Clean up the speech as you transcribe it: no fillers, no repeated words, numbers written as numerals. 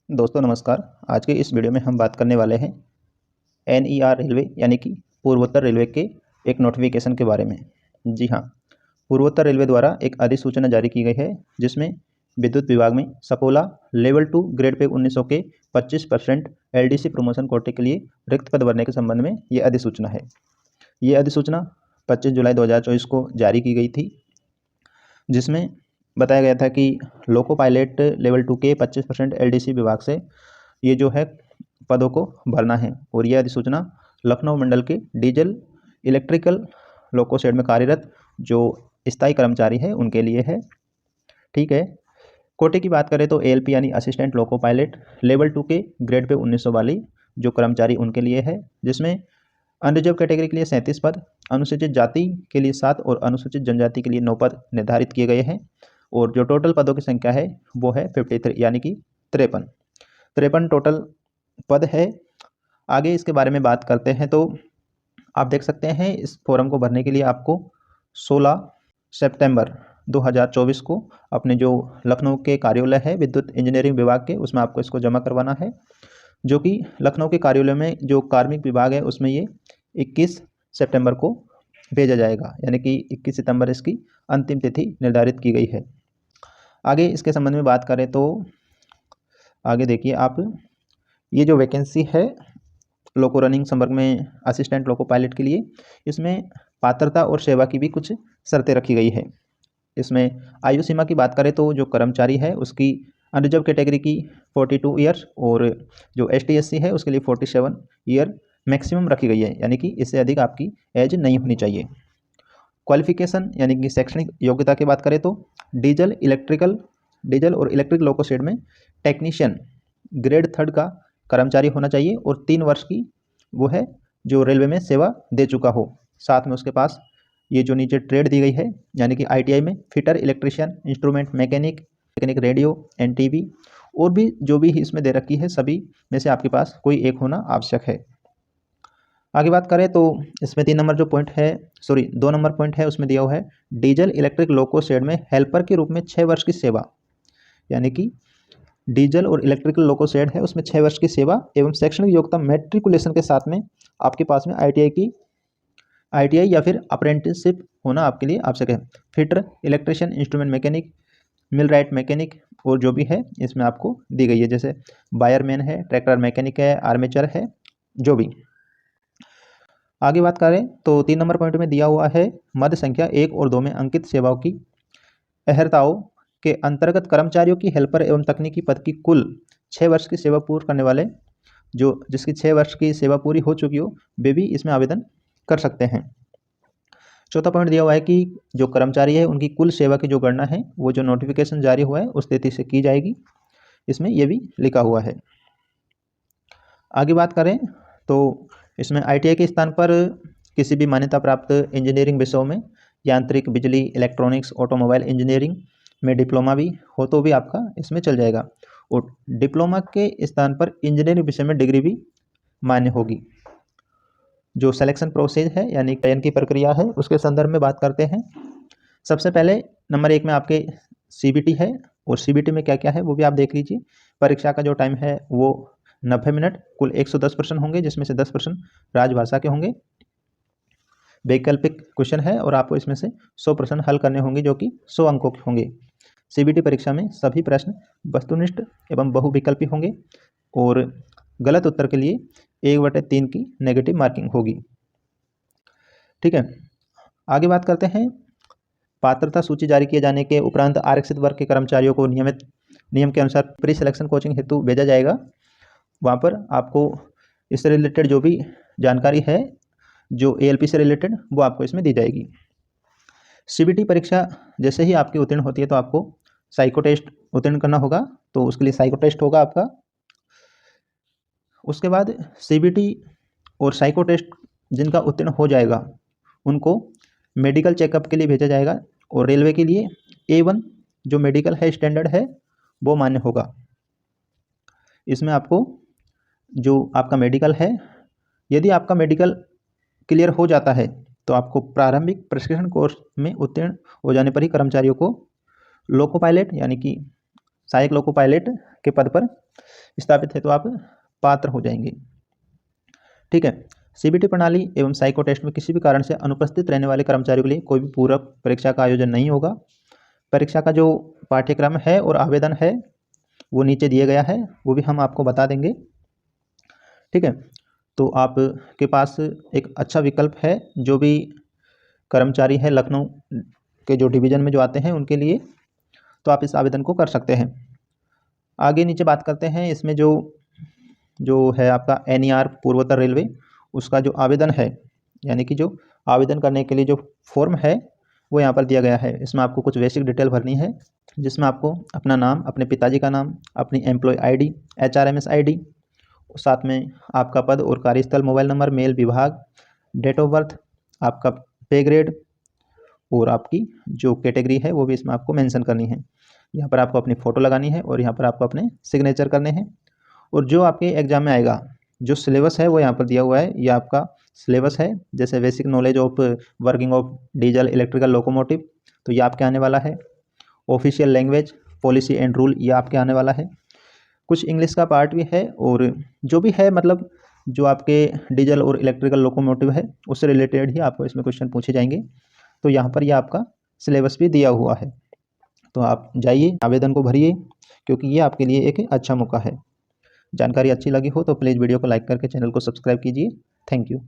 दोस्तों नमस्कार। आज के इस वीडियो में हम बात करने वाले हैं एनईआर रेलवे यानी कि पूर्वोत्तर रेलवे के एक नोटिफिकेशन के बारे में। जी हाँ, पूर्वोत्तर रेलवे द्वारा एक अधिसूचना जारी की गई है जिसमें विद्युत विभाग में सपोला लेवल 2 ग्रेड पे 1900 के 25% एलडीसी प्रमोशन कोटे के लिए रिक्त पद भरने के संबंध में ये अधिसूचना है। ये अधिसूचना 25 जुलाई 2024 को जारी की गई थी, जिसमें बताया गया था कि लोको पायलट लेवल 2 के 25% एलडीसी विभाग से ये जो है पदों को भरना है। और यह अधिसूचना लखनऊ मंडल के डीजल इलेक्ट्रिकल लोको शेड में कार्यरत जो स्थायी कर्मचारी है उनके लिए है। ठीक है, कोटे की बात करें तो एएलपी यानी असिस्टेंट लोको पायलट लेवल 2 के ग्रेड पे 1900 वाली जो कर्मचारी उनके लिए है, जिसमें अनरिजर्व कैटेगरी के लिए 37 पद, अनुसूचित जाति के लिए 7 और अनुसूचित जनजाति के लिए 9 पद निर्धारित किए गए हैं। और जो टोटल पदों की संख्या है वो है 53 यानी कि 53 टोटल पद है। आगे इसके बारे में बात करते हैं तो आप देख सकते हैं इस फॉर्म को भरने के लिए आपको 16 सितंबर 2024 को अपने जो लखनऊ के कार्यालय है विद्युत इंजीनियरिंग विभाग के, उसमें आपको इसको जमा करवाना है, जो कि लखनऊ के कार्यालय में जो कार्मिक विभाग है उसमें ये 21 सितंबर को भेजा जाएगा, यानी कि 21 सितंबर इसकी अंतिम तिथि निर्धारित की गई है। आगे इसके संबंध में बात करें तो आगे देखिए आप, ये जो वैकेंसी है लोको रनिंग संवर्ग में असिस्टेंट लोको पायलट के लिए, इसमें पात्रता और सेवा की भी कुछ शर्तें रखी गई है। इसमें आयु सीमा की बात करें तो जो कर्मचारी है उसकी अनरिजर्व कैटेगरी की 42 ईयर्स और जो एसटी एससी है उसके लिए 47 ईयर मैक्सिमम रखी गई है, यानी कि इससे अधिक आपकी एज नहीं होनी चाहिए। क्वालिफिकेशन यानी कि शैक्षणिक योग्यता की बात करें तो डीजल और इलेक्ट्रिक लोको शेड में टेक्नीशियन ग्रेड 3 का कर्मचारी होना चाहिए और 3 वर्ष की वो है जो रेलवे में सेवा दे चुका हो। साथ में उसके पास ये जो नीचे ट्रेड दी गई है यानी कि आईटीआई में fitter, electrician, instrument mechanic, radio, NTV और भी जो भी इसमें दे रखी है सभी में से आपके पास कोई एक होना आवश्यक है। आगे बात करें तो इसमें 2 नंबर पॉइंट है उसमें दिया हुआ है डीजल इलेक्ट्रिक लोको शेड में हेल्पर के रूप में 6 वर्ष की सेवा, यानी कि डीजल और इलेक्ट्रिकल लोको शेड है उसमें 6 वर्ष की सेवा एवं शैक्षणिक योग्यता मैट्रिकुलेशन के साथ में आपके पास में आईटीआई या फिर अप्रेंटिसशिप होना आपके लिए आवश्यक है। Fitter, electrician, instrument mechanic, millwright mechanic और जो भी है इसमें आपको दी गई है, जैसे वायरमैन है, ट्रैक्टर मैकेनिक है, आर्मेचर है, जो भी। आगे बात करें तो 3 नंबर पॉइंट में दिया हुआ है मद संख्या 1 और 2 में अंकित सेवाओं की अहर्ताओं के अंतर्गत कर्मचारियों की हेल्पर एवं तकनीकी पद की कुल 6 वर्ष की सेवा पूर्ण करने वाले जिसकी 6 वर्ष की सेवा पूरी हो चुकी हो वे भी इसमें आवेदन कर सकते हैं। चौथा पॉइंट दिया हुआ है कि जो कर्मचारी है उनकी कुल सेवा की जो गणना है वो जो नोटिफिकेशन जारी हुआ है उस तिथि से की जाएगी, इसमें यह भी लिखा हुआ है। आगे बात करें तो इसमें आईटीआई के स्थान पर किसी भी मान्यता प्राप्त इंजीनियरिंग विषयों में यांत्रिक, बिजली, इलेक्ट्रॉनिक्स, ऑटोमोबाइल इंजीनियरिंग में डिप्लोमा भी हो तो भी आपका इसमें चल जाएगा, और डिप्लोमा के स्थान पर इंजीनियरिंग विषय में डिग्री भी मान्य होगी। जो सिलेक्शन प्रोसेस है यानी चयन की प्रक्रिया है उसके संदर्भ में बात करते हैं। सबसे पहले नंबर 1 में आपके सीबीटी है, और सीबीटी में क्या क्या है वो भी आप देख लीजिए। परीक्षा का जो टाइम है वो 90 मिनट, कुल 110 प्रश्न होंगे जिसमें से 10 प्रश्न राजभाषा के होंगे। वैकल्पिक क्वेश्चन है और आपको इसमें से 100 प्रश्न हल करने होंगे जो कि 100 अंकों के होंगे। सीबीटी परीक्षा में सभी प्रश्न वस्तुनिष्ठ एवं बहुविकल्पी होंगे और गलत उत्तर के लिए 1/3 की नेगेटिव मार्किंग होगी। ठीक है, आगे बात करते हैं। पात्रता सूची जारी किए जाने के उपरांत आरक्षित वर्ग के कर्मचारियों को नियम के अनुसार प्री सिलेक्शन कोचिंग हेतु भेजा जाएगा। वहाँ पर आपको इससे रिलेटेड जो भी जानकारी है जो एएलपी से रिलेटेड वो आपको इसमें दी जाएगी। सीबीटी परीक्षा जैसे ही आपकी उत्तीर्ण होती है तो आपको साइको टेस्ट उत्तीर्ण करना होगा, तो उसके लिए साइको टेस्ट होगा आपका। उसके बाद सीबीटी और साइको टेस्ट जिनका उत्तीर्ण हो जाएगा उनको मेडिकल चेकअप के लिए भेजा जाएगा, और रेलवे के लिए A1 जो मेडिकल है स्टैंडर्ड है वो मान्य होगा। इसमें आपको जो आपका मेडिकल है, यदि आपका मेडिकल क्लियर हो जाता है तो आपको प्रारंभिक प्रशिक्षण कोर्स में उत्तीर्ण हो जाने पर ही कर्मचारियों को लोको पायलट यानी कि सहायक लोको पायलट के पद पर स्थापित है तो आप पात्र हो जाएंगे। ठीक है। सीबीटी प्रणाली एवं साइको टेस्ट में किसी भी कारण से अनुपस्थित रहने वाले कर्मचारियों के लिए कोई भी पूरक परीक्षा का आयोजन नहीं होगा। परीक्षा का जो पाठ्यक्रम है और आवेदन है वो नीचे दिया गया है, वो भी हम आपको बता देंगे। ठीक है। तो आपके पास एक अच्छा विकल्प है, जो भी कर्मचारी है लखनऊ के जो डिवीज़न में जो आते हैं उनके लिए, तो आप इस आवेदन को कर सकते हैं। आगे नीचे बात करते हैं, इसमें जो है आपका NER पूर्वोत्तर रेलवे, उसका जो आवेदन है, यानी कि जो आवेदन करने के लिए जो फॉर्म है वो यहाँ पर दिया गया है। इसमें आपको कुछ बेसिक डिटेल भरनी है, जिसमें आपको अपना नाम, अपने पिताजी का नाम, अपनी एम्प्लॉय ID, HRMS ID, साथ में आपका पद और कार्यस्थल, मोबाइल नंबर, मेल विभाग, डेट ऑफ बर्थ, आपका पे ग्रेड और आपकी जो कैटेगरी है वो भी इसमें आपको मेंशन करनी है। यहाँ पर आपको अपनी फ़ोटो लगानी है और यहाँ पर आपको अपने सिग्नेचर करने हैं। और जो आपके एग्ज़ाम में आएगा, जो सिलेबस है वो यहाँ पर दिया हुआ है। ये आपका सिलेबस है, जैसे basic knowledge of working of diesel electrical locomotive, तो ये आपके आने वाला है। Official language, policy and rule, ये आपके आने वाला है। कुछ इंग्लिश का पार्ट भी है, और जो भी है मतलब जो आपके डीजल और इलेक्ट्रिकल लोकोमोटिव है उससे रिलेटेड ही आपको इसमें क्वेश्चन पूछे जाएंगे। तो यहाँ पर ये आपका सिलेबस भी दिया हुआ है। तो आप जाइए, आवेदन को भरिए, क्योंकि ये आपके लिए एक अच्छा मौका है। जानकारी अच्छी लगी हो तो प्लीज़ वीडियो को लाइक करके चैनल को सब्सक्राइब कीजिए। Thank you.